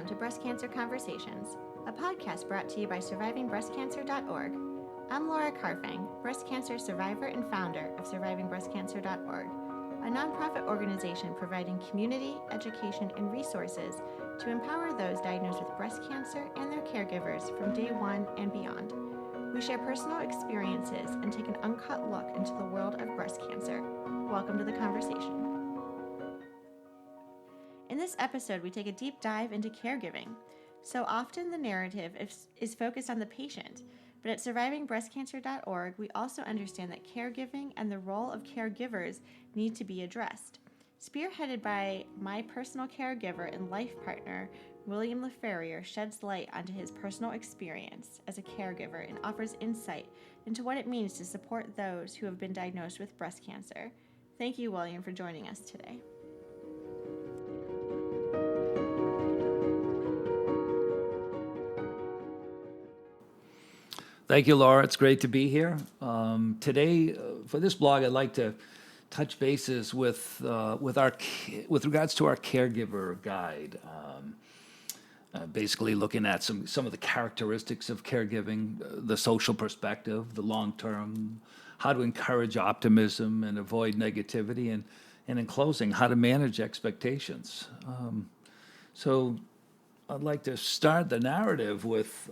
Welcome to Breast Cancer Conversations, a podcast brought to you by survivingbreastcancer.org. I'm Laura Carfang, breast cancer survivor and founder of survivingbreastcancer.org, a nonprofit organization providing community, education, and resources to empower those diagnosed with breast cancer and their caregivers from day one and beyond. We share personal experiences and take an uncut look into the world of breast cancer. Welcome to the conversation. In this episode, we take a deep dive into caregiving. So often the narrative is focused on the patient, but at survivingbreastcancer.org, we also understand that caregiving and the role of caregivers need to be addressed. Spearheaded by my personal caregiver and life partner, William LaFerrier sheds light onto his personal experience as a caregiver and offers insight into what it means to support those who have been diagnosed with breast cancer. Thank you, William, for joining us today. Thank you, Laura. It's great to be here. Today, for this blog, I'd like to touch bases with regards to our caregiver guide. Basically, looking at some of the characteristics of caregiving, the social perspective, the long term, how to encourage optimism and avoid negativity, and in closing, how to manage expectations. So, I'd like to start the narrative with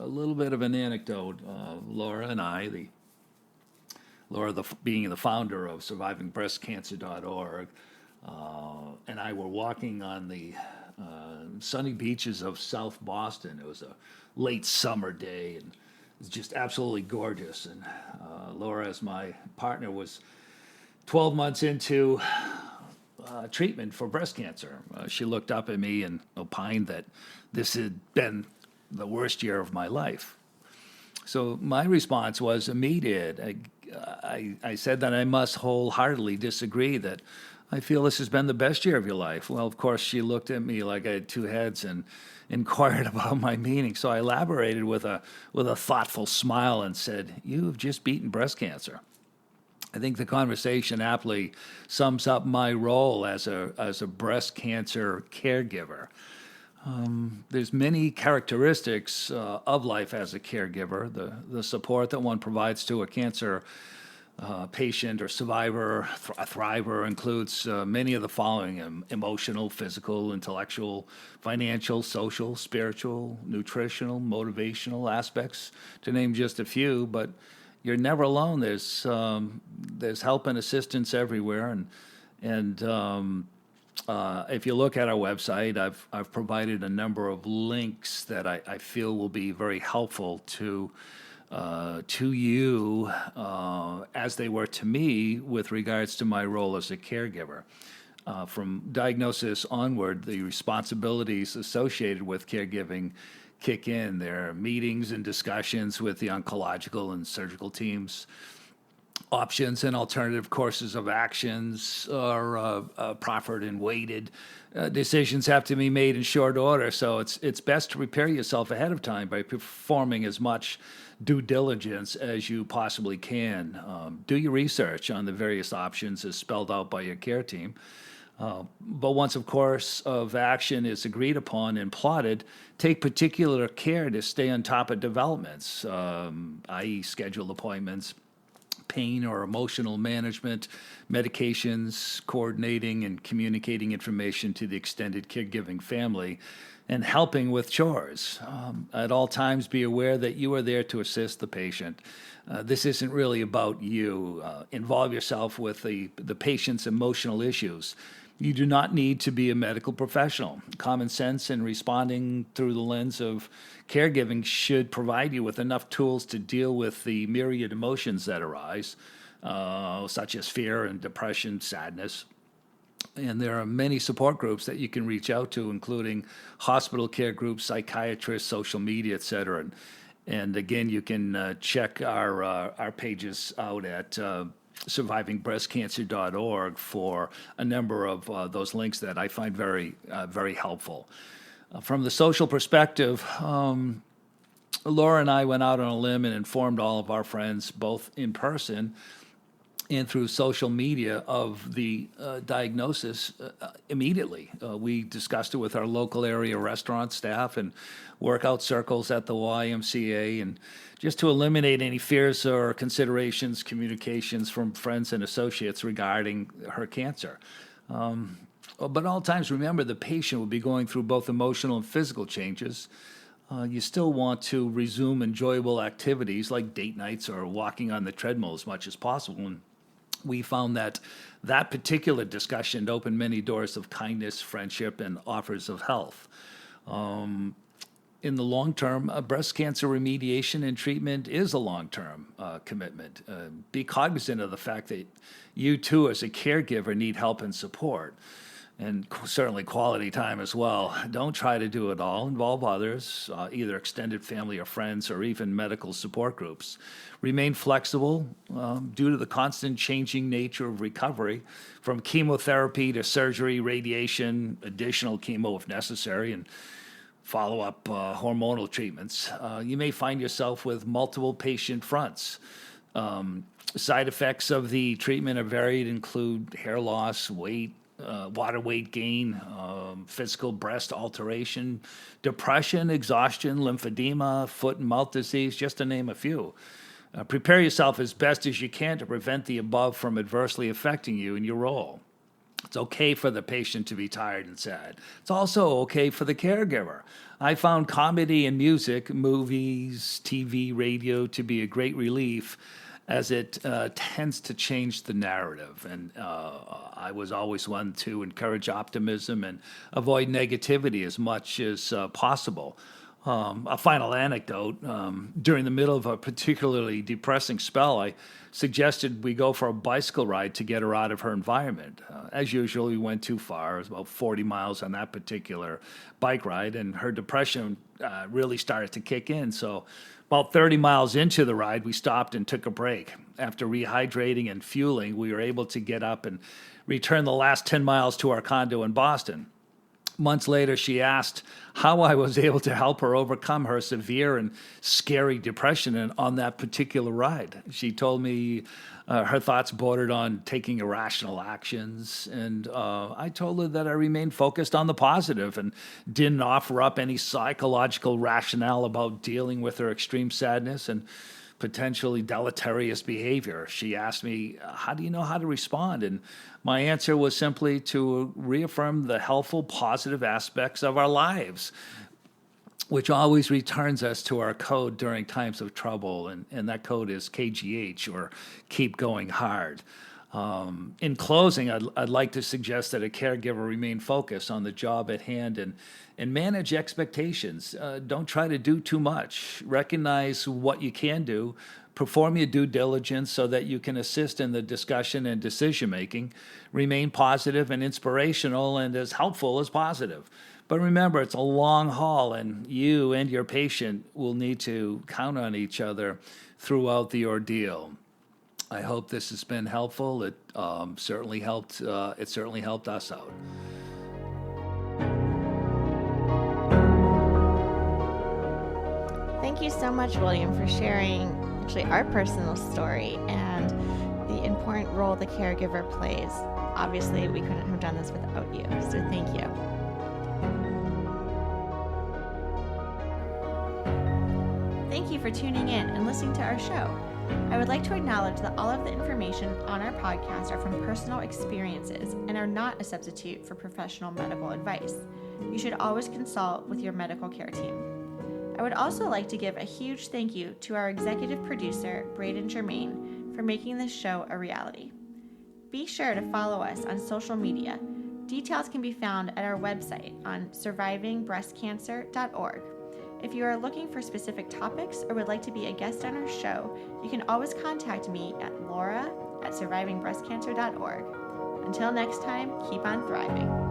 a little bit of an anecdote. Laura and I, being the founder of survivingbreastcancer.org, and I were walking on the sunny beaches of South Boston. It was a late summer day, and it was just absolutely gorgeous. And Laura, as my partner, was 12 months into treatment for breast cancer. She looked up at me and opined that this had been the worst year of my life. So my response was immediate. I said that I must wholeheartedly disagree, that I feel this has been the best year of your life. Well, of course, she looked at me like I had two heads and inquired about my meaning. So I elaborated with a thoughtful smile and said, "You have just beaten breast cancer." I think the conversation aptly sums up my role as a breast cancer caregiver. There's many characteristics of life as a caregiver. The support that one provides to a cancer patient or survivor, a thriver, includes many of the following: emotional, physical, intellectual, financial, social, spiritual, nutritional, motivational aspects, to name just a few. But you're never alone. There's help and assistance everywhere, and if you look at our website, I've provided a number of links that I feel will be very helpful to you as they were to me with regards to my role as a caregiver. From diagnosis onward, the responsibilities associated with caregiving kick in. There are meetings and discussions with the oncological and surgical teams. Options and alternative courses of actions are proffered and weighted. Decisions have to be made in short order, so it's best to prepare yourself ahead of time by performing as much due diligence as you possibly can. Do your research on the various options as spelled out by your care team. But once a course of action is agreed upon and plotted, take particular care to stay on top of developments, i.e. schedule appointments, pain or emotional management, medications, coordinating and communicating information to the extended caregiving family, and helping with chores. At all times, be aware that you are there to assist the patient. This isn't really about you. Involve yourself with the patient's emotional issues. You do not need to be a medical professional. Common sense and responding through the lens of caregiving should provide you with enough tools to deal with the myriad emotions that arise, such as fear and depression, sadness. And there are many support groups that you can reach out to, including hospital care groups, psychiatrists, social media, et cetera. And again, you can check our pages out at survivingbreastcancer.org for a number of those links that I find very helpful. From the social perspective, Laura and I went out on a limb and informed all of our friends, both in person and through social media of the diagnosis immediately. We discussed it with our local area restaurant staff and workout circles at the YMCA, and just to eliminate any fears or considerations, communications from friends and associates regarding her cancer. But at all times, remember the patient will be going through both emotional and physical changes. You still want to resume enjoyable activities like date nights or walking on the treadmill as much as possible. And we found that that particular discussion opened many doors of kindness, friendship, and offers of health. In the long term, breast cancer remediation and treatment is a long-term commitment. Be cognizant of the fact that you too, as a caregiver, need help and support, and certainly quality time as well. Don't try to do it all. Involve others, either extended family or friends, or even medical support groups. Remain flexible due to the constant changing nature of recovery, from chemotherapy to surgery, radiation, additional chemo if necessary, and follow-up hormonal treatments. You may find yourself with multiple patient fronts. Side effects of the treatment are varied, include hair loss, weight, water weight gain, physical breast alteration, depression, exhaustion, lymphedema, foot and mouth disease, just to name a few. Prepare yourself as best as you can to prevent the above from adversely affecting you in your role. It's okay for the patient to be tired and sad. It's also okay for the caregiver. I found comedy and music, movies, TV, radio to be a great relief, as it tends to change the narrative. And I was always one to encourage optimism and avoid negativity as much as possible. A final anecdote, during the middle of a particularly depressing spell, I suggested we go for a bicycle ride to get her out of her environment. As usual, we went too far. It was about 40 miles on that particular bike ride, and her depression really started to kick in. So about 30 miles into the ride, we stopped and took a break. After rehydrating and fueling, we were able to get up and return the last 10 miles to our condo in Boston. Months later, she asked how I was able to help her overcome her severe and scary depression on that particular ride. She told me her thoughts bordered on taking irrational actions, and I told her that I remained focused on the positive and didn't offer up any psychological rationale about dealing with her extreme sadness and potentially deleterious behavior. She asked me, how do you know how to respond? And my answer was simply to reaffirm the helpful, positive aspects of our lives, which always returns us to our code during times of trouble. And that code is KGH, or keep going hard. In closing, I'd like to suggest that a caregiver remain focused on the job at hand and manage expectations. Don't try to do too much. Recognize what you can do. Perform your due diligence so that you can assist in the discussion and decision making. Remain positive and inspirational and as helpful as positive. But remember, it's a long haul, and you and your patient will need to count on each other throughout the ordeal. I hope this has been helpful. It certainly helped. It certainly helped us out. Thank you so much, William, for sharing actually our personal story and the important role the caregiver plays. Obviously, we couldn't have done this without you, so thank you. Thank you for tuning in and listening to our show. I would like to acknowledge that all of the information on our podcast are from personal experiences and are not a substitute for professional medical advice. You should always consult with your medical care team. I would also like to give a huge thank you to our executive producer, Braden Germain, for making this show a reality. Be sure to follow us on social media. Details can be found at our website on survivingbreastcancer.org. If you are looking for specific topics or would like to be a guest on our show, you can always contact me at laura@survivingbreastcancer.org. Until next time, keep on thriving.